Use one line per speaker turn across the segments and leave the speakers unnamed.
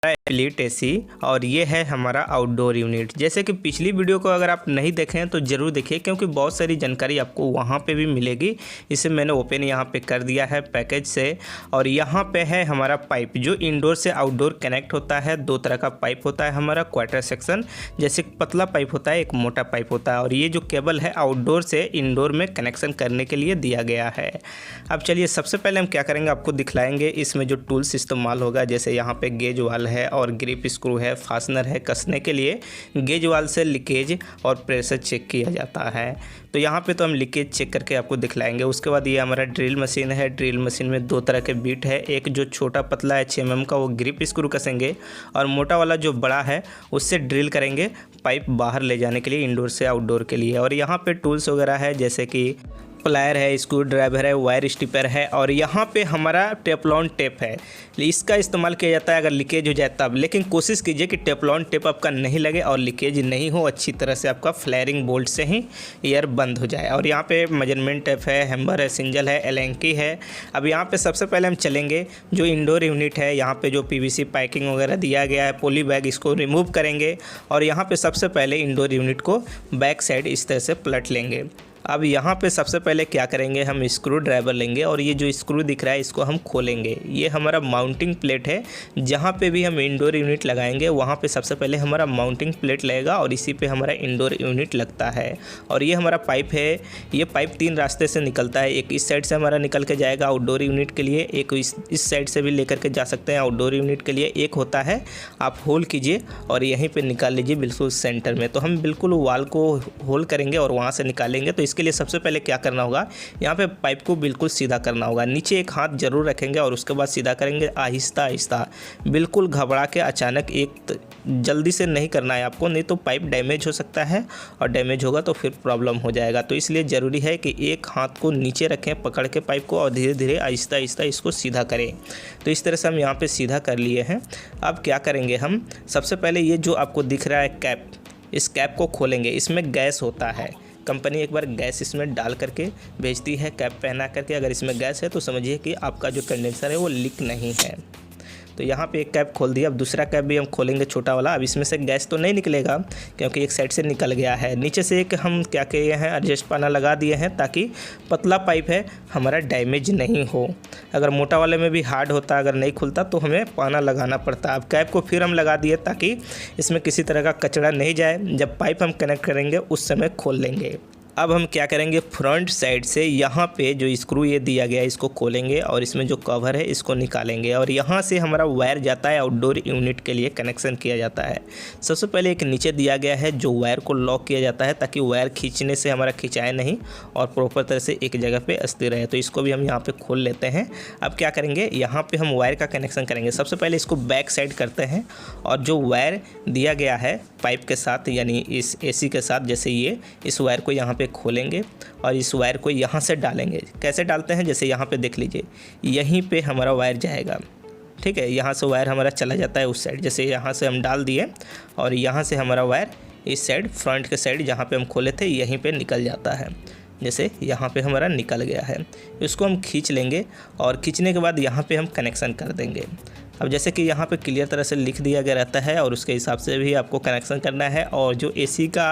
Elite AC और ये है हमारा आउटडोर यूनिट। जैसे कि पिछली वीडियो को अगर आप नहीं देखें तो ज़रूर देखिए, क्योंकि बहुत सारी जानकारी आपको वहाँ पे भी मिलेगी। इसे मैंने ओपन यहाँ पे कर दिया है पैकेज से। और यहाँ पे है हमारा पाइप जो इंडोर से आउटडोर कनेक्ट होता है। दो तरह का पाइप होता है हमारा क्वार्टर सेक्शन, जैसे पतला पाइप होता है, एक मोटा पाइप होता है। और ये जो केबल है आउटडोर से इंडोर में कनेक्शन करने के लिए दिया गया है। अब चलिए सबसे पहले हम क्या करेंगे, आपको दिखलाएंगे इसमें जो टूल्स इस्तेमाल होगा। जैसे यहाँ पे गेज वाल है और ग्रिप स्क्रू है, फास्टनर है कसने के लिए। गेज वाल से लीकेज और प्रेशर चेक किया जाता है। तो यहाँ पे तो हम लीकेज चेक करके आपको दिखलाएंगे। उसके बाद ये हमारा ड्रिल मशीन है। ड्रिल मशीन में दो तरह के बीट है, एक जो छोटा पतला है 6 mm का, वो ग्रिप स्क्रू कसेंगे, और मोटा वाला जो बड़ा है उससे ड्रिल करेंगे पाइप बाहर ले जाने के लिए, इंडोर से आउटडोर के लिए। और यहाँ पे टूल्स वगैरह है, जैसे कि प्लायर है, स्क्रू ड्राइवर है, वायर स्टिपर है, और यहाँ पे हमारा टेफ्लॉन टेप है। इसका इस्तेमाल किया जाता है अगर लीकेज हो जाए तब। लेकिन कोशिश कीजिए कि टेफ्लॉन टेप आपका नहीं लगे और लीकेज नहीं हो, अच्छी तरह से आपका फ्लेयरिंग बोल्ट से ही एयर बंद हो जाए। और यहाँ पे मेजरमेंट टेप है, हैमर है, सिंजल है, एलेंकी है। अब यहाँ पे सबसे पहले हम चलेंगे जो इंडोर यूनिट है, यहाँ पे जो पीवीसी पाइपिंग वगैरह दिया गया है, पॉली बैग, इसको रिमूव करेंगे। और यहाँ पे सबसे पहले इंडोर यूनिट को बैक साइड इस तरह से पलट लेंगे। अब यहाँ पे सबसे पहले क्या करेंगे, हम स्क्रू ड्राइवर लेंगे और ये जो स्क्रू दिख रहा है इसको हम खोलेंगे। ये हमारा माउंटिंग प्लेट है, जहाँ पे भी हम इंडोर यूनिट लगाएंगे वहाँ पे सबसे पहले हमारा माउंटिंग प्लेट लगेगा और इसी पे हमारा इंडोर यूनिट लगता है। और ये हमारा पाइप है। ये पाइप 3 रास्ते से निकलता है। एक इस साइड से हमारा निकल के जाएगा आउटडोर यूनिट के लिए, एक इस साइड से भी लेकर के जा सकते हैं आउटडोर यूनिट के लिए। एक होता है, आप होल कीजिए और यहीं पर निकाल लीजिए बिल्कुल सेंटर में। तो हम बिल्कुल वाल को होल करेंगे और वहाँ से निकालेंगे। तो इसके लिए सबसे पहले क्या करना होगा, यहाँ पे पाइप को बिल्कुल सीधा करना होगा। नीचे एक हाथ जरूर रखेंगे और उसके बाद सीधा करेंगे आहिस्ता आहिस्ता, बिल्कुल घबरा के अचानक एक जल्दी से नहीं करना है आपको, नहीं तो पाइप डैमेज हो सकता है और डैमेज होगा तो फिर प्रॉब्लम हो जाएगा। तो इसलिए ज़रूरी है कि एक हाथ को नीचे रखें पकड़ के पाइप को और धीरे धीरे आहिस्ता आहिस्ता इसको सीधा करें। तो इस तरह से हम यहाँ पर सीधा कर लिए हैं। अब क्या करेंगे, हम सबसे पहले ये जो आपको दिख रहा है कैप, इस कैप को खोलेंगे। इसमें गैस होता है, कंपनी एक बार गैस इसमें डाल करके भेजती है कैप पहना करके। अगर इसमें गैस है तो समझिए कि आपका जो कंडेंसर है वो लीक नहीं है। तो यहाँ पे एक कैप खोल दिया। अब दूसरा कैप भी हम खोलेंगे, छोटा वाला। अब इसमें से गैस तो नहीं निकलेगा क्योंकि एक साइड से निकल गया है। नीचे से एक हम क्या किए हैं, एडजस्ट पाना लगा दिए हैं ताकि पतला पाइप है हमारा डैमेज नहीं हो। अगर मोटा वाले में भी हार्ड होता, अगर नहीं खुलता तो हमें पाना लगाना पड़ता। अब कैप को फिर हम लगा दिए ताकि इसमें किसी तरह का कचरा नहीं जाए। जब पाइप हम कनेक्ट करेंगे उस समय खोल लेंगे। अब हम क्या करेंगे, फ्रंट साइड से यहाँ पे जो स्क्रू ये दिया गया है इसको खोलेंगे और इसमें जो कवर है इसको निकालेंगे। और यहाँ से हमारा वायर जाता है आउटडोर यूनिट के लिए कनेक्शन किया जाता है। सबसे पहले एक नीचे दिया गया है जो वायर को लॉक किया जाता है ताकि वायर खींचने से हमारा खिंचाए नहीं और प्रॉपर तरह से एक जगह पे स्थिर रहे। तो इसको भी हम यहाँ पे खोल लेते हैं। अब क्या करेंगे, यहाँ पे हम वायर का कनेक्शन करेंगे। सबसे पहले इसको बैक साइड करते हैं और जो वायर दिया गया है पाइप के साथ, यानी इस AC के साथ, जैसे ये, इस वायर को यहाँ पे खोलेंगे और इस वायर को यहाँ से डालेंगे। कैसे डालते हैं, जैसे यहाँ पे देख लीजिए, यहीं पे हमारा वायर जाएगा। ठीक है, यहाँ से वायर हमारा चला जाता है उस साइड। जैसे यहाँ से हम डाल दिए और यहाँ से हमारा वायर इस साइड, फ्रंट के साइड जहाँ पे हम खोले थे यहीं पे निकल जाता है। जैसे यहाँ पे हमारा निकल गया है। इसको हम खींच लेंगे और खींचने के बाद यहाँ पे हम कनेक्शन कर देंगे। अब जैसे कि यहाँ पे क्लियर तरह से लिख दिया गया रहता है और उसके हिसाब से भी आपको कनेक्शन करना है। और जो AC का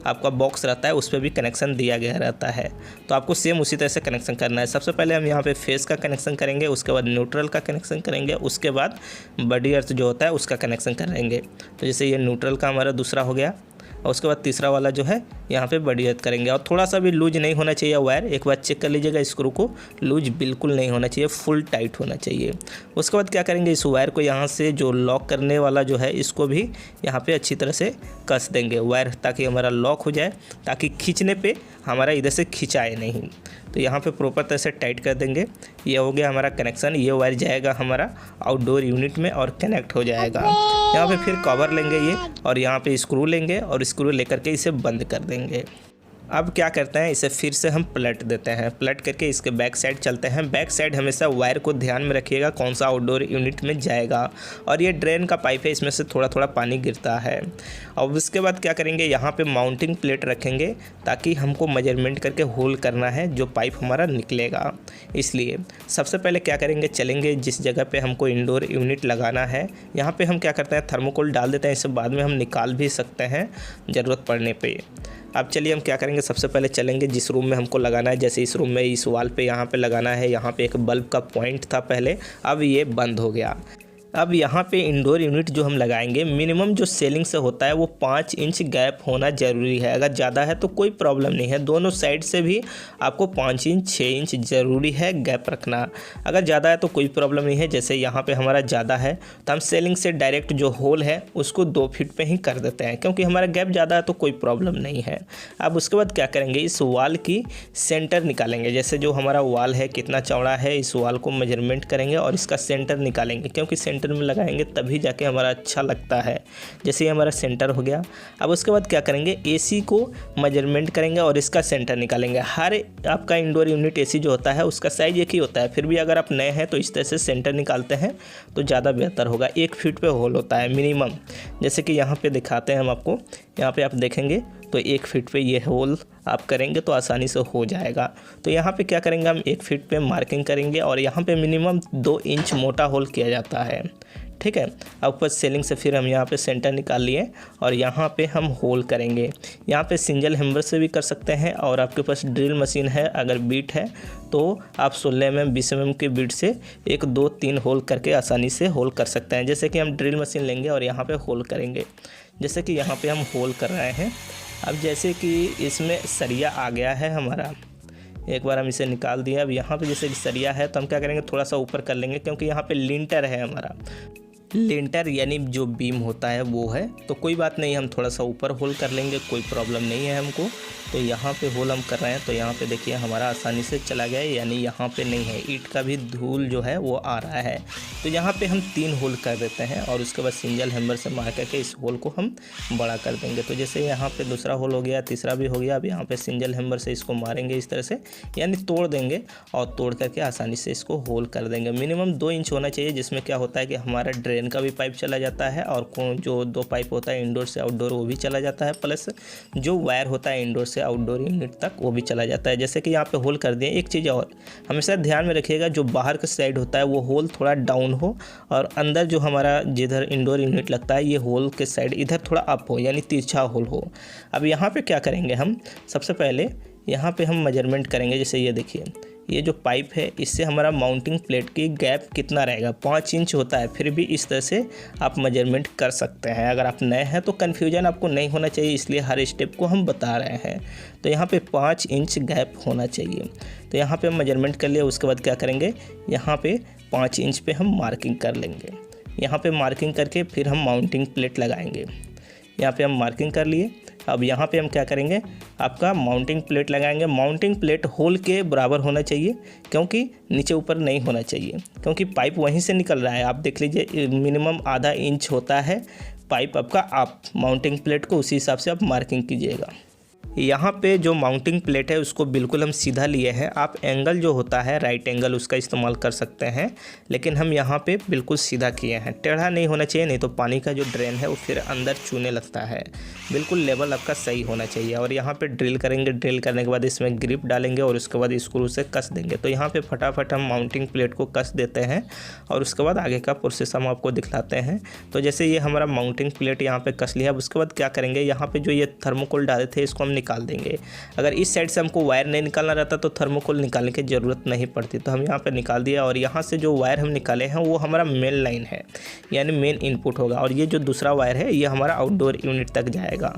आपका बॉक्स रहता है उस पर भी कनेक्शन दिया गया रहता है, तो आपको सेम उसी तरह से कनेक्शन करना है। सबसे पहले हम यहाँ पे फेस का कनेक्शन करेंगे, उसके बाद न्यूट्रल का कनेक्शन करेंगे, उसके बाद बॉडी अर्थ जो होता है उसका कनेक्शन करेंगे। तो जैसे ये न्यूट्रल का हमारा दूसरा हो गया और उसके बाद तीसरा वाला जो है यहाँ पे बॉडी अर्थ करेंगे। और थोड़ा सा भी लूज नहीं होना चाहिए वायर, एक बार चेक कर लीजिएगा, स्क्रू को लूज बिल्कुल नहीं होना चाहिए, फुल टाइट होना चाहिए। उसके बाद क्या करेंगे, इस वायर को यहाँ से जो लॉक करने वाला जो है इसको भी यहाँ पे अच्छी तरह से कस देंगे वायर, ताकि हमारा लॉक हो जाए, ताकि खींचने पे हमारा इधर से खिंचाए नहीं। तो यहाँ पे प्रॉपर तरह से टाइट कर देंगे। ये हो गया हमारा कनेक्शन। ये वायर जाएगा हमारा आउटडोर यूनिट में और कनेक्ट हो जाएगा। यहाँ पे फिर कवर लेंगे ये और यहाँ पे स्क्रू लेंगे और स्क्रू लेकर के इसे बंद कर देंगे। अब क्या करते हैं, इसे फिर से हम पलट देते हैं। पलट करके इसके बैक साइड चलते हैं। बैक साइड हमेशा वायर को ध्यान में रखिएगा कौन सा आउटडोर यूनिट में जाएगा। और ये ड्रेन का पाइप है, इसमें से थोड़ा थोड़ा पानी गिरता है। और उसके बाद क्या करेंगे, यहाँ पे माउंटिंग प्लेट रखेंगे ताकि हमको मेजरमेंट करके होल करना है जो पाइप हमारा निकलेगा। इसलिए सबसे पहले क्या करेंगे, चलेंगे जिस जगह पे हमको इंडोर यूनिट लगाना है, यहाँ पे हम क्या करते हैं, थर्मोकोल डाल देते हैं। इसे बाद में हम निकाल भी सकते हैं ज़रूरत पड़ने पे। अब चलिए हम क्या करेंगे, सबसे पहले चलेंगे जिस रूम में हमको लगाना है। जैसे इस रूम में इस वाल पे यहाँ पे लगाना है। यहाँ पे एक बल्ब का पॉइंट था पहले, अब ये बंद हो गया। अब यहाँ पे इंडोर यूनिट जो हम लगाएंगे, मिनिमम जो सेलिंग से होता है वो 5 इंच गैप होना ज़रूरी है। अगर ज़्यादा है तो कोई प्रॉब्लम नहीं है, दोनों साइड से भी आपको 5 इंच 6 इंच ज़रूरी है गैप रखना। अगर ज़्यादा है तो कोई प्रॉब्लम नहीं है। जैसे यहाँ पे हमारा ज़्यादा है तो हम सेलिंग से डायरेक्ट जो होल है उसको 2 फीट पे ही कर देते हैं, क्योंकि हमारा गैप ज़्यादा है तो कोई प्रॉब्लम नहीं है। अब उसके बाद क्या करेंगे, इस वाल की सेंटर निकालेंगे। जैसे जो हमारा वाल है कितना चौड़ा है, इस वाल को मेजरमेंट करेंगे और इसका सेंटर निकालेंगे, क्योंकि सेंटर में लगाएंगे तभी जाके हमारा अच्छा लगता है। जैसे ये हमारा सेंटर हो गया। अब उसके बाद क्या करेंगे, एसी को मेजरमेंट करेंगे और इसका सेंटर निकालेंगे। हर आपका इंडोर यूनिट एसी जो होता है उसका साइज एक ही होता है, फिर भी अगर आप नए हैं तो इस तरह से सेंटर निकालते हैं तो ज़्यादा बेहतर होगा। 1 फीट पे होल होता है मिनिमम, जैसे कि यहाँ पे दिखाते हैं हम आपको। यहाँ पे आप देखेंगे तो 1 फीट पे ये होल आप करेंगे तो आसानी से हो जाएगा। तो यहाँ पे क्या करेंगे, हम 1 फीट पे मार्किंग करेंगे और यहाँ पे मिनिमम 2 इंच मोटा होल किया जाता है। ठीक है। अब ऊपर सेलिंग से फिर हम यहाँ पे सेंटर निकाल लिए और यहाँ पे हम होल करेंगे। यहाँ पे सिंगल हैमर से भी कर सकते हैं, और आपके पास ड्रिल मशीन है, अगर बीट है तो आप 16 mm 20 mm के बीट से 1 2 3 होल करके आसानी से होल कर सकते हैं। जैसे कि हम ड्रिल मशीन लेंगे और यहाँ पे होल करेंगे, जैसे कि यहाँ पे हम होल कर रहे हैं। अब जैसे कि इसमें सरिया आ गया है हमारा, एक बार हम इसे निकाल दिए। अब यहाँ पे जैसे कि सरिया है तो हम क्या करेंगे, थोड़ा सा ऊपर कर लेंगे, क्योंकि यहाँ पे लिंटर है हमारा। लिंटर यानी जो बीम होता है वो है, तो कोई बात नहीं, हम थोड़ा सा ऊपर होल कर लेंगे, कोई प्रॉब्लम नहीं है हमको। तो यहाँ पे होल हम कर रहे हैं तो यहाँ पे देखिए हमारा आसानी से चला गया, यानी यहाँ पे नहीं है, ईंट का भी धूल जो है वो आ रहा है। तो यहाँ पे हम 3 होल कर देते हैं और उसके बाद सिंगल हैमर से मार करके इस होल को हम बड़ा कर देंगे। तो जैसे यहाँ पे दूसरा होल हो गया, तीसरा भी हो गया। अब यहाँ पे सिंगल हैमर से इसको मारेंगे इस तरह से, यानी तोड़ देंगे और तोड़ करके आसानी से इसको होल कर देंगे। मिनिमम 2 इंच होना चाहिए, जिसमें क्या होता है कि हमारा ड्रेन का भी पाइप चला जाता है और जो 2 पाइप होता है इंडोर से आउटडोर वो भी चला जाता है, प्लस जो वायर होता है इंडोर से आउटडोर यूनिट तक वो भी चला जाता है। जैसे कि यहाँ पे होल कर दिए। एक चीज़ और हमेशा ध्यान में रखिएगा, जो बाहर का साइड होता है वो होल थोड़ा डाउन हो और अंदर जो हमारा जिधर इंडोर यूनिट लगता है ये होल के साइड इधर थोड़ा अप हो, यानी तिरछा होल हो। अब यहाँ पे क्या करेंगे, हम सबसे पहले यहाँ पे हम मेजरमेंट करेंगे। जैसे ये देखिए, ये जो पाइप है इससे हमारा माउंटिंग प्लेट की गैप कितना रहेगा, 5 इंच होता है। फिर भी इस तरह से आप मेजरमेंट कर सकते हैं। अगर आप नए हैं तो कन्फ्यूजन आपको नहीं होना चाहिए, इसलिए हर स्टेप को हम बता रहे हैं। तो यहाँ पे 5 इंच गैप होना चाहिए। तो यहाँ पे हम मेजरमेंट कर लिए। उसके बाद क्या करेंगे, यहाँ पे 5 इंच पे हम मार्किंग कर लेंगे। यहाँ पे मार्किंग करके फिर हम माउंटिंग प्लेट लगाएंगे। यहाँ पे हम मार्किंग कर लिए। अब यहाँ पे हम क्या करेंगे, आपका माउंटिंग प्लेट लगाएंगे। माउंटिंग प्लेट होल के बराबर होना चाहिए, क्योंकि नीचे ऊपर नहीं होना चाहिए, क्योंकि पाइप वहीं से निकल रहा है। आप देख लीजिए मिनिमम आधा इंच होता है पाइप आपका। आप माउंटिंग प्लेट को उसी हिसाब से आप मार्किंग कीजिएगा। यहाँ पे जो माउंटिंग प्लेट है उसको बिल्कुल हम सीधा लिए हैं। आप एंगल जो होता है राइट एंगल उसका इस्तेमाल कर सकते हैं, लेकिन हम यहाँ पे बिल्कुल सीधा किए हैं। टेढ़ा नहीं होना चाहिए, नहीं तो पानी का जो ड्रेन है वो फिर अंदर चूने लगता है। बिल्कुल लेवल आपका सही होना चाहिए। और यहाँ पे ड्रिल करेंगे। ड्रिल करने के बाद इसमें ग्रिप डालेंगे और उसके बाद स्क्रू से कस देंगे। तो यहाँ पे फटाफट हम माउंटिंग प्लेट को कस देते हैं और उसके बाद आगे का प्रोसेस हम आपको दिखलाते हैं। तो जैसे ये हमारा माउंटिंग प्लेट यहाँ पे कस लिया। अब उसके बाद क्या करेंगे, यहाँ पे जो ये थर्मोकोल डाले थे इसको हम निकाल देंगे। अगर इस साइड से हमको वायर नहीं निकालना रहता तो थर्मोकोल निकालने की ज़रूरत नहीं पड़ती। तो हम यहाँ पे निकाल दिया और यहाँ से जो वायर हम निकाले हैं वो हमारा मेन लाइन है, यानी मेन इनपुट होगा। और ये जो दूसरा वायर है ये हमारा आउटडोर यूनिट तक जाएगा।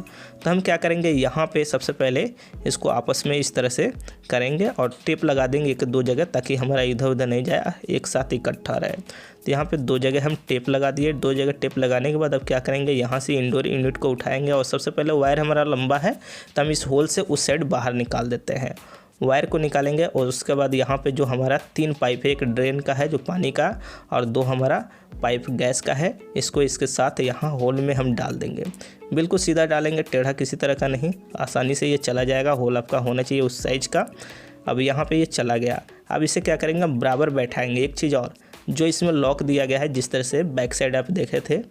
तो हम क्या करेंगे, यहाँ पे सबसे पहले इसको आपस में इस तरह से करेंगे और टेप लगा देंगे 1-2 जगह, ताकि हमारा इधर उधर नहीं जाए, एक साथ इकट्ठा रहे। तो यहाँ पे 2 जगह हम टेप लगा दिए। 2 जगह टेप लगाने के बाद अब क्या करेंगे, यहाँ से इंडोर यूनिट को उठाएंगे और सबसे पहले वायर हमारा लंबा है तो हम इस होल से उस साइड बाहर निकाल देते हैं। वायर को निकालेंगे और उसके बाद यहाँ पे जो हमारा 3 पाइप है, एक ड्रेन का है जो पानी का और 2 हमारा पाइप गैस का है, इसको इसके साथ यहाँ होल में हम डाल देंगे। बिल्कुल सीधा डालेंगे, टेढ़ा किसी तरह का नहीं, आसानी से ये चला जाएगा। होल आपका होना चाहिए उस साइज का। अब यहाँ पे ये चला गया। अब इसे क्या करेंगे, बराबर बैठाएंगे। एक चीज़ और, जो इसमें लॉक दिया गया है, जिस तरह से बैक साइड आप देखे थे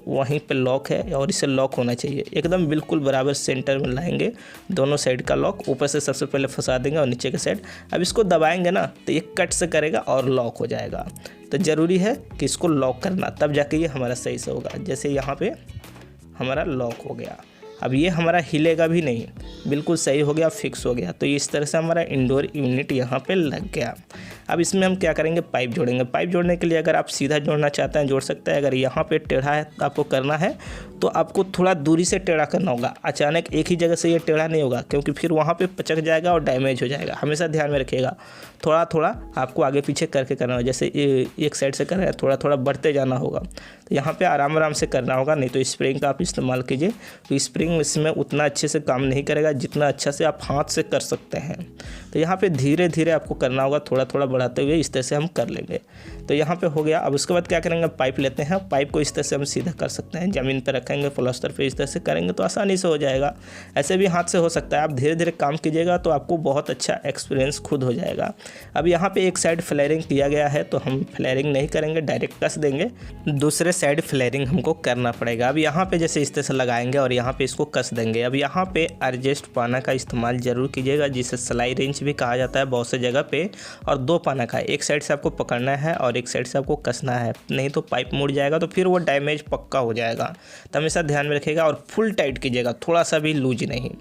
वहीं पे लॉक है और इसे लॉक होना चाहिए एकदम बिल्कुल बराबर सेंटर में लाएंगे। दोनों साइड का लॉक ऊपर से सबसे पहले फंसा देंगे और नीचे के साइड। अब इसको दबाएंगे ना तो ये कट से करेगा और लॉक हो जाएगा। तो ज़रूरी है कि इसको लॉक करना, तब जाके ये हमारा सही से होगा। जैसे यहाँ पे हमारा लॉक हो गया, अब ये हमारा हिलेगा भी नहीं, बिल्कुल सही हो गया, फिक्स हो गया। तो इस तरह से हमारा इंडोर यूनिट यहाँ पे लग गया। अब इसमें हम क्या करेंगे, पाइप जोड़ेंगे। पाइप जोड़ने के लिए अगर आप सीधा जोड़ना चाहते हैं जोड़ सकते हैं। अगर यहाँ पे टेढ़ा है आपको करना है तो आपको थोड़ा दूरी से टेढ़ा करना होगा। अचानक एक ही जगह से ये टेढ़ा नहीं होगा, क्योंकि फिर वहाँ पे पचक जाएगा और डैमेज हो जाएगा। हमेशा ध्यान में रखिएगा, थोड़ा थोड़ा आपको आगे पीछे करके करना होगा। जैसे एक साइड से कर रहे हैं, थोड़ा थोड़ा बढ़ते जाना होगा। तो यहाँ पे आराम आराम से करना होगा, नहीं तो स्प्रिंग का आप इस्तेमाल कीजिए। तो स्प्रिंग इसमें उतना अच्छे से काम नहीं करेगा जितना अच्छा से आप हाथ से कर सकते हैं। तो यहाँ पे धीरे धीरे आपको करना होगा, थोड़ा थोड़ा बढ़ाते हुए। इस तरह से हम कर लेंगे। तो यहाँ पे हो गया। अब उसके बाद क्या करेंगे, पाइप लेते हैं। पाइप को इस तरह से हम सीधा कर सकते हैं, ज़मीन पर रखेंगे, प्लास्टर पे इस तरह से करेंगे तो आसानी से हो जाएगा। ऐसे भी हाथ से हो सकता है। आप धीरे धीरे काम कीजिएगा तो आपको बहुत अच्छा एक्सपीरियंस खुद हो जाएगा। अब यहाँ पे एक साइड फ्लेयरिंग किया गया है तो हम फ्लेयरिंग नहीं करेंगे, डायरेक्ट कस देंगे। दूसरे साइड फ्लेयरिंग हमको करना पड़ेगा। अब यहाँ पे जैसे इस तरह से लगाएंगे और यहाँ पे इसको कस देंगे। अब यहाँ पे एडजस्ट पाना का इस्तेमाल जरूर कीजिएगा, जिसे सिलाई रेंच भी कहा जाता है बहुत से जगह पे। और 2 पाना का, एक साइड से आपको पकड़ना है और एक साइड से आपको कसना है, नहीं तो पाइप मुड़ जाएगा तो फिर वो डैमेज पक्का हो जाएगा। तो हमेशा ध्यान में रखिएगा और फुल टाइट कीजिएगा, थोड़ा सा भी लूज नहीं,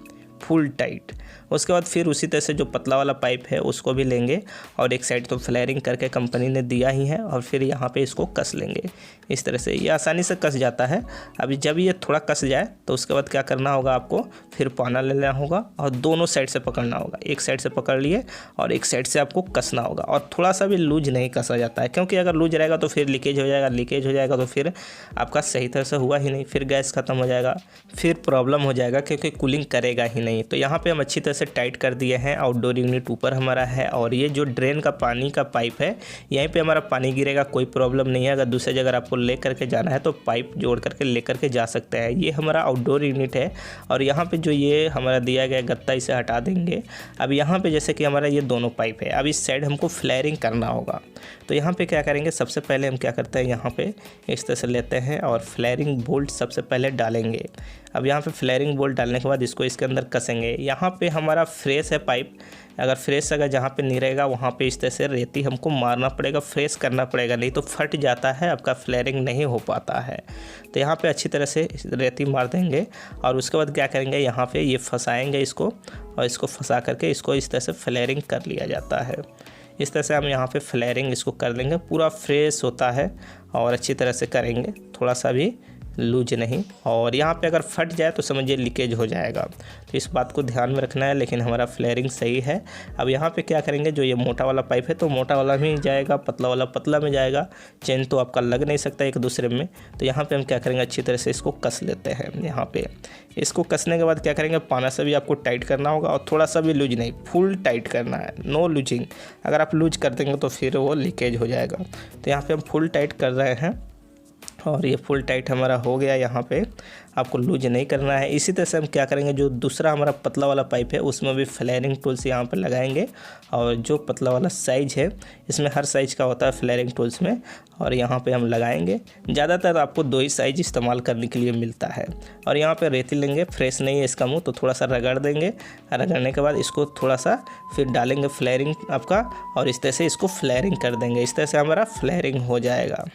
फुल टाइट। उसके बाद फिर उसी तरह से जो पतला वाला पाइप है उसको भी लेंगे और एक साइड तो फ्लेयरिंग करके कंपनी ने दिया ही है और फिर यहाँ पे इसको कस लेंगे। इस तरह से ये आसानी से कस जाता है। अभी जब ये थोड़ा कस जाए तो उसके बाद क्या करना होगा, आपको फिर पाना ले लेना होगा और दोनों साइड से पकड़ना होगा। एक साइड से पकड़ लिए और एक साइड से आपको कसना होगा। और थोड़ा सा भी लूज नहीं कसा जाता है, क्योंकि अगर लूज रहेगा तो फिर लीकेज हो जाएगा। लीकेज हो जाएगा तो फिर आपका सही तरह से हुआ ही नहीं, फिर गैस ख़त्म हो जाएगा, फिर प्रॉब्लम हो जाएगा, क्योंकि कूलिंग करेगा ही नहीं। तो यहाँ पर हम अच्छी तरह से टाइट कर दिए हैं। आउटडोर यूनिट ऊपर हमारा है और ये जो ड्रेन का पानी का पाइप है यहीं पे हमारा पानी गिरेगा, कोई प्रॉब्लम नहीं है। अगर दूसरी जगह आपको ले करके जाना है तो पाइप जोड़ करके ले करके जा सकते हैं। ये हमारा आउटडोर यूनिट है। और यहाँ पे जो ये हमारा दिया गया गत्ता, इसे हटा देंगे। अब यहाँ पे जैसे कि हमारा ये दोनों पाइप है, अब इस साइड हमको फ्लेयरिंग करना होगा। तो यहाँ पे क्या करेंगे, सबसे पहले हम क्या करते हैं, यहाँ पे इस तरह से लेते हैं और फ्लेयरिंग बोल्ट सबसे पहले डालेंगे। अब यहाँ पे फ्लेयरिंग बोल्ट डालने के बाद इसको इसके अंदर कसेंगे। यहाँ पे हमारा फ्रेश है पाइप, अगर फ्रेश अगर जहाँ पे नहीं रहेगा वहाँ पे इस तरह से रेती हमको मारना पड़ेगा, फ्रेश करना पड़ेगा, नहीं तो फट जाता है, आपका फ्लेयरिंग नहीं हो पाता है। तो यहाँ पे अच्छी तरह से रेती मार देंगे और उसके बाद क्या करेंगे, यहाँ पे ये फंसाएंगे इसको और इसको फंसा करके इसको इस तरह से फ्लेयरिंग कर लिया जाता है। इस तरह से हम यहाँ पे फ्लेयरिंग इसको कर लेंगे, पूरा फ्रेश होता है और अच्छी तरह से करेंगे, थोड़ा सा भी लूज नहीं। और यहाँ पे अगर फट जाए तो समझिए लीकेज हो जाएगा, तो इस बात को ध्यान में रखना है। लेकिन हमारा फ्लेयरिंग सही है। अब यहाँ पे क्या करेंगे, जो ये मोटा वाला पाइप है तो मोटा वाला में जाएगा, पतला वाला पतला में जाएगा, चेन तो आपका लग नहीं सकता एक दूसरे में। तो यहाँ पे हम क्या करेंगे, अच्छी तरह से इसको कस लेते हैं। यहाँ पे इसको कसने के बाद क्या करेंगे, पाना से भी आपको टाइट करना होगा और थोड़ा सा भी लूज नहीं, फुल टाइट करना है, नो लूजिंग। अगर आप लूज कर देंगे तो फिर वो लीकेज हो जाएगा। तो यहाँ पे हम फुल टाइट कर रहे हैं और ये फुल टाइट हमारा हो गया। यहाँ पे आपको लूज नहीं करना है। इसी तरह से हम क्या करेंगे, जो दूसरा हमारा पतला वाला पाइप है उसमें भी फ्लेयरिंग टूल्स यहाँ पे लगाएंगे। और जो पतला वाला साइज है, इसमें हर साइज का होता है फ्लेयरिंग टूल्स में, और यहाँ पे हम लगाएंगे। ज़्यादातर आपको 2 ही साइज इस्तेमाल करने के लिए मिलता है। और यहाँ पे रेती लेंगे, फ्रेश नहीं है इसका मुँह, तो थोड़ा सा रगड़ देंगे। रगड़ने के बाद इसको थोड़ा सा फिर डालेंगे फ्लेयरिंग आपका, और इस तरह से इसको फ्लेयरिंग कर देंगे। इस तरह से हमारा फ्लेयरिंग हो जाएगा।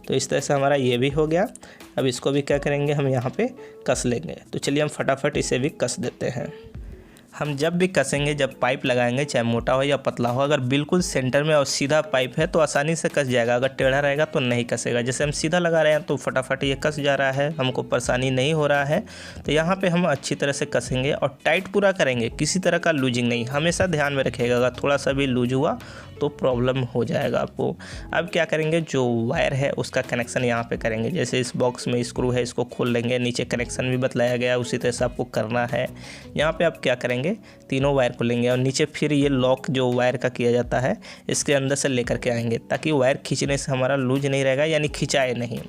तो इस तरह से हमारा ये भी हो गया। अब इसको भी क्या करेंगे, हम यहाँ पे कस लेंगे। तो चलिए हम फटाफट इसे भी कस देते हैं। हम जब भी कसेंगे, जब पाइप लगाएंगे, चाहे मोटा हो या पतला हो, अगर बिल्कुल सेंटर में और सीधा पाइप है तो आसानी से कस जाएगा। अगर टेढ़ा रहेगा तो नहीं कसेगा। जैसे हम सीधा लगा रहे हैं तो फटाफट ये कस जा रहा है, हमको परेशानी नहीं हो रहा है। तो यहाँ पे हम अच्छी तरह से कसेंगे और टाइट पूरा करेंगे, किसी तरह का लूजिंग नहीं। हमेशा ध्यान में रखिएगा, अगर थोड़ा सा भी लूज हुआ तो प्रॉब्लम हो जाएगा आपको। अब क्या करेंगे, जो वायर है उसका कनेक्शन यहाँ पे करेंगे। जैसे इस बॉक्स में स्क्रू है, इसको खोल लेंगे, नीचे कनेक्शन भी बतलाया गया, उसी तरह से आपको करना है। यहाँ पे आप क्या करेंगे, करेंगे, तीनों वायर को लेंगे और नीचे फिर ये लॉक जो वायर का किया जाता है इसके अंदर से लेकर के आएंगे, ताकि वायर खींचने से हमारा लूज नहीं रहेगा, यानी खिंचाए नहीं।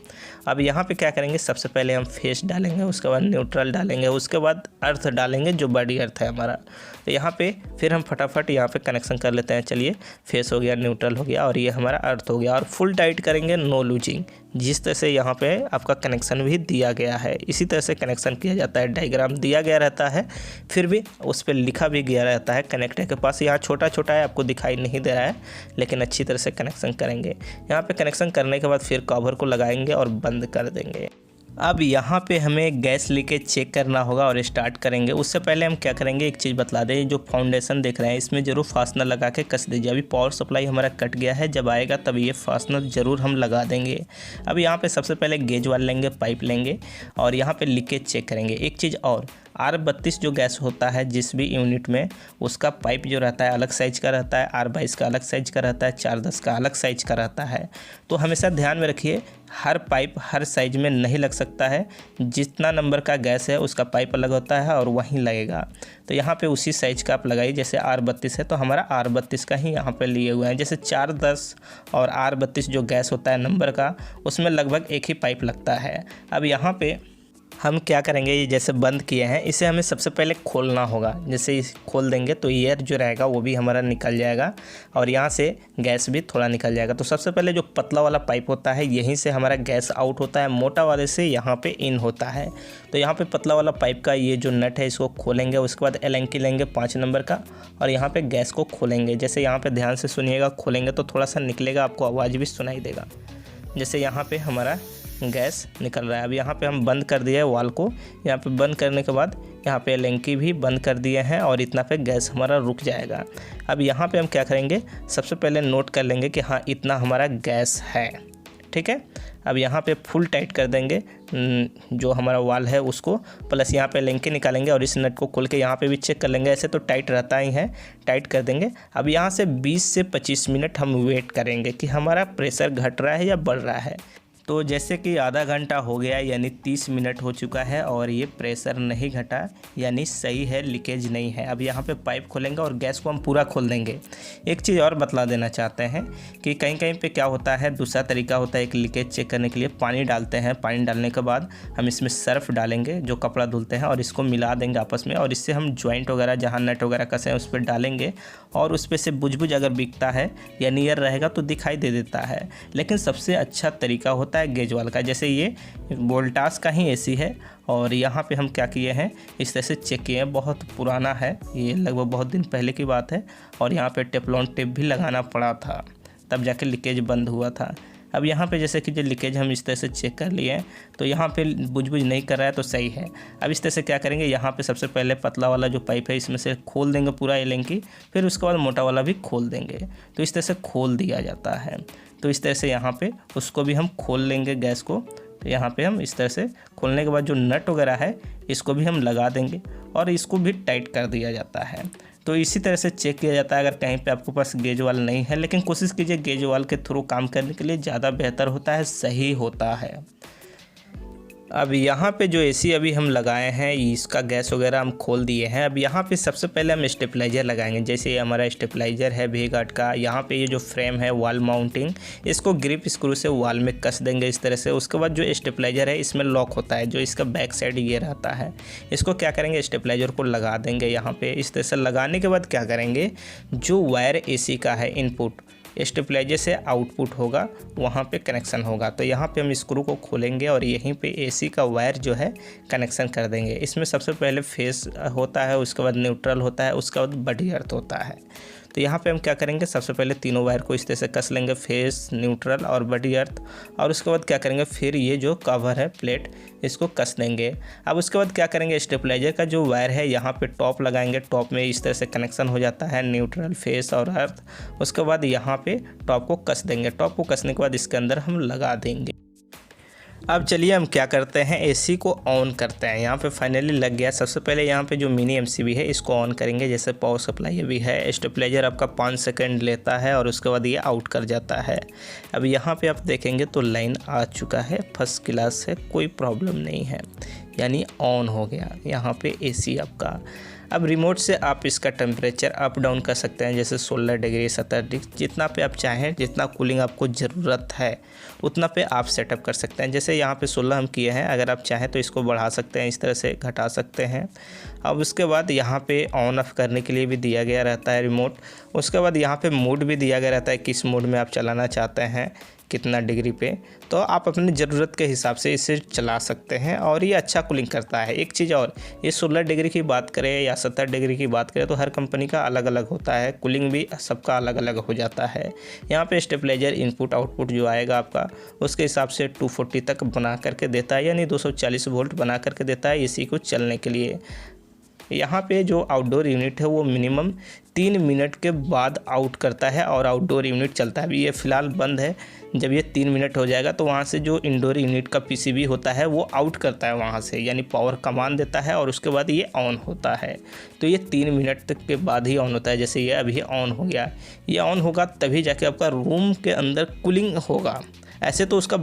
अब यहाँ पे क्या करेंगे, सबसे पहले हम फेस डालेंगे, उसके बाद न्यूट्रल डालेंगे, उसके बाद अर्थ डालेंगे जो बॉडी अर्थ है हमारा। तो यहाँ पे फिर हम फटाफट यहाँ पे कनेक्शन कर लेते हैं। चलिए, फेस हो गया, न्यूट्रल हो गया और ये हमारा अर्थ हो गया, और फुल टाइट करेंगे, नो लूजिंग। जिस तरह से यहाँ पे आपका कनेक्शन भी दिया गया है इसी तरह से कनेक्शन किया जाता है। डायग्राम दिया गया रहता है, फिर भी उस पर लिखा भी गया रहता है कनेक्टर के पास। यहाँ छोटा छोटा है, आपको दिखाई नहीं दे रहा है, लेकिन अच्छी तरह से कनेक्शन करेंगे। यहाँ पे कनेक्शन करने के बाद फिर कवर को लगाएंगे और बंद कर देंगे। अब यहाँ पे हमें गैस लीकेज चेक करना होगा और स्टार्ट करेंगे। उससे पहले हम क्या करेंगे, एक चीज़ बतला दें, जो फाउंडेशन देख रहे हैं इसमें ज़रूर फास्टनर लगा के कस दीजिए। अभी पावर सप्लाई हमारा कट गया है, जब आएगा तब ये फास्टनर ज़रूर हम लगा देंगे। अब यहाँ पे सबसे पहले गेज वाल लेंगे, पाइप लेंगे और यहाँ पे लीकेज चेक करेंगे। एक चीज़ और, R32 जो गैस होता है जिस भी यूनिट में, उसका पाइप जो रहता है अलग साइज का रहता है, R22 का अलग साइज का रहता है, 410 का अलग साइज का रहता है। तो हमेशा ध्यान में रखिए, हर पाइप हर साइज में नहीं लग सकता है। जितना नंबर का गैस है उसका पाइप अलग होता है और वहीं लगेगा। तो यहाँ पे उसी साइज का आप लगाइए। जैसे R32 है तो हमारा R32 का ही यहाँ पे लिए हुए हैं। जैसे 410 और R32 जो गैस होता है नंबर का, उसमें लगभग एक ही पाइप लगता है। अब यहाँ पे हम क्या करेंगे, ये जैसे बंद किए हैं इसे हमें सबसे पहले खोलना होगा। जैसे इसे खोल देंगे तो एयर जो रहेगा वो भी हमारा निकल जाएगा और यहाँ से गैस भी थोड़ा निकल जाएगा। तो सबसे पहले जो पतला वाला पाइप होता है यहीं से हमारा गैस आउट होता है, मोटा वाले से यहाँ पे इन होता है। तो यहाँ पे पतला वाला पाइप का ये जो नट है इसको खोलेंगे। उसके बाद एलेंकी लेंगे 5 नंबर का और यहाँ पे गैस को खोलेंगे। जैसे यहाँ पे ध्यान से सुनिएगा, खोलेंगे तो थोड़ा सा निकलेगा, आपको आवाज़ भी सुनाई देगा। जैसे यहाँ पे हमारा गैस निकल रहा है। अब यहाँ पे हम बंद कर दिए वाल को। यहाँ पे बंद करने के बाद यहाँ पे एलेंकी भी बंद कर दिए हैं और इतना पे गैस हमारा रुक जाएगा। अब यहाँ पे हम क्या करेंगे, सबसे पहले नोट कर लेंगे कि हाँ इतना हमारा गैस है, ठीक है। अब यहाँ पे फुल टाइट कर देंगे जो हमारा वाल है उसको, प्लस यहाँ पे एलेंकी निकालेंगे और इस नट को खोल के यहाँ पे भी चेक कर लेंगे। ऐसे तो टाइट रहता ही है, टाइट कर देंगे। अब यहाँ से 20 से 25 मिनट हम वेट करेंगे कि हमारा प्रेशर घट रहा है या बढ़ रहा है। तो जैसे कि आधा घंटा हो गया, यानी 30 मिनट हो चुका है और ये प्रेशर नहीं घटा, यानी सही है, लीकेज नहीं है। अब यहाँ पे पाइप खोलेंगे और गैस को हम पूरा खोल देंगे। एक चीज़ और बतला देना चाहते हैं कि कहीं कहीं पे क्या होता है, दूसरा तरीका होता है एक लीकेज चेक करने के लिए। पानी डालते हैं, पानी डालने के बाद हम इसमें सर्फ डालेंगे जो कपड़ा धुलते हैं और इसको मिला देंगे आपस में, और इससे हम जॉइंट वगैरह जहाँ नट वगैरह कसे हैं उस पर डालेंगे और उस पर से बुझ अगर बिकता है या नियर रहेगा तो दिखाई दे देता है। लेकिन सबसे अच्छा तरीका होता है गेज वाल का। जैसे ये वोल्टास का ही एसी है और यहाँ पे हम क्या किए हैं, इस तरह से चेक किए हैं। बहुत पुराना है ये, लगभग बहुत दिन पहले की बात है, और यहाँ पे टेफ्लॉन टेप भी लगाना पड़ा था, तब जाके लीकेज बंद हुआ था। अब यहाँ पे जैसे कि जो लीकेज हम इस तरह से चेक कर लिए हैं तो यहाँ पे बुझ नहीं कर रहा है तो सही है। अब इस तरह से क्या करेंगे, यहाँ पे सबसे पहले पतला वाला जो पाइप है इसमें से खोल देंगे पूरा एलेंकी, फिर उसके बाद मोटा वाला भी खोल देंगे। तो इस तरह से खोल दिया जाता है। तो इस तरह से यहाँ पे उसको भी हम खोल लेंगे गैस को। तो यहाँ पे हम इस तरह से खोलने के बाद जो नट वगैरह है इसको भी हम लगा देंगे और इसको भी टाइट कर दिया जाता है। तो इसी तरह से चेक किया जाता है। अगर कहीं पे आपके पास गेज वाल नहीं है, लेकिन कोशिश कीजिए गेज वाल के थ्रू काम करने के लिए, ज़्यादा बेहतर होता है, सही होता है। अब यहाँ पे जो एसी अभी हम लगाए हैं इसका गैस वगैरह हम खोल दिए हैं। अब यहाँ पे सबसे पहले हम स्टेबलाइजर लगाएंगे। जैसे ये हमारा स्टेबलाइजर है वी-गार्ड का। यहाँ पे ये जो फ्रेम है वॉल माउंटिंग, इसको ग्रिप स्क्रू से वॉल में कस देंगे इस तरह से। उसके बाद जो स्टेबलाइजर है इसमें लॉक होता है, जो इसका बैक साइड ये रहता है। इसको क्या करेंगे, स्टेबलाइजर को लगा देंगे यहाँ पे। इस तरह से लगाने के बाद क्या करेंगे, जो वायर एसी का है इनपुट, स्टेबलाइजर से आउटपुट होगा, वहाँ पे कनेक्शन होगा। तो यहाँ पे हम स्क्रू को खोलेंगे और यहीं पे एसी का वायर जो है कनेक्शन कर देंगे। इसमें सबसे पहले फेस होता है, उसके बाद न्यूट्रल होता है, उसके बाद बॉडी अर्थ होता है। तो यहाँ पे हम क्या करेंगे, सबसे पहले तीनों वायर को इस तरह से कस लेंगे, फेस, न्यूट्रल और बॉडी अर्थ। और उसके बाद क्या करेंगे, फिर ये जो कवर है प्लेट, इसको कस देंगे। अब उसके बाद क्या करेंगे, स्टेबलाइजर का जो वायर है यहाँ पे टॉप लगाएंगे। टॉप में इस तरह से कनेक्शन हो जाता है, न्यूट्रल, फेस और अर्थ। उसके बाद यहाँ पे टॉप को कस देंगे। टॉप को कसने के बाद इसके अंदर हम लगा देंगे। अब चलिए हम क्या करते हैं, एसी को ऑन करते हैं। यहाँ पे फाइनली लग गया। सबसे पहले यहाँ पे जो मिनी एमसीबी है इसको ऑन करेंगे। जैसे पावर सप्लाई भी है, स्टेबलाइजर आपका 5 सेकंड लेता है और उसके बाद ये आउट कर जाता है। अब यहाँ पे आप देखेंगे तो लाइन आ चुका है, फर्स्ट क्लास है, कोई प्रॉब्लम नहीं है, यानी ऑन हो गया यहाँ पे एसी आपका। अब रिमोट से आप इसका टेम्परेचर अप डाउन कर सकते हैं, जैसे 16 डिग्री 17 डिग्री, जितना पे आप चाहें, जितना कूलिंग आपको ज़रूरत है उतना पे आप सेटअप कर सकते हैं। जैसे यहाँ पे 16 हम किए हैं, अगर आप चाहें तो इसको बढ़ा सकते हैं, इस तरह से घटा सकते हैं। अब उसके बाद यहाँ पे ऑन ऑफ करने के लिए भी दिया गया रहता है रिमोट। उसके बाद यहाँ पे मोड भी दिया गया रहता है, किस मोड में आप चलाना चाहते हैं, कितना डिग्री पे, तो आप अपनी ज़रूरत के हिसाब से इसे चला सकते हैं और ये अच्छा कूलिंग करता है। एक चीज़ और, ये 16 डिग्री की बात करें या 70 डिग्री की बात करें तो हर कंपनी का अलग अलग होता है, कूलिंग भी सबका अलग अलग हो जाता है। यहाँ पे स्टेबलाइजर इनपुट आउटपुट जो आएगा आपका, उसके हिसाब से 240 तक बना करके देता है, यानी 240 वोल्ट बना करके देता है इसी को चलने के लिए। यहाँ पे जो आउटडोर यूनिट है वो मिनिमम 3 मिनट के बाद आउट करता है और आउटडोर यूनिट चलता है। अभी ये फ़िलहाल बंद है, जब ये 3 मिनट हो जाएगा तो वहाँ से जो इंडोर यूनिट का पीसीबी होता है वो आउट करता है वहाँ से, यानी पावर कमांड देता है और उसके बाद ये ऑन होता है। तो ये 3 मिनट तक के बाद ही ऑन होता है। जैसे ये अभी ऑन हो गया, ये ऑन होगा तभी जाके आपका रूम के अंदर कूलिंग होगा, ऐसे तो उसका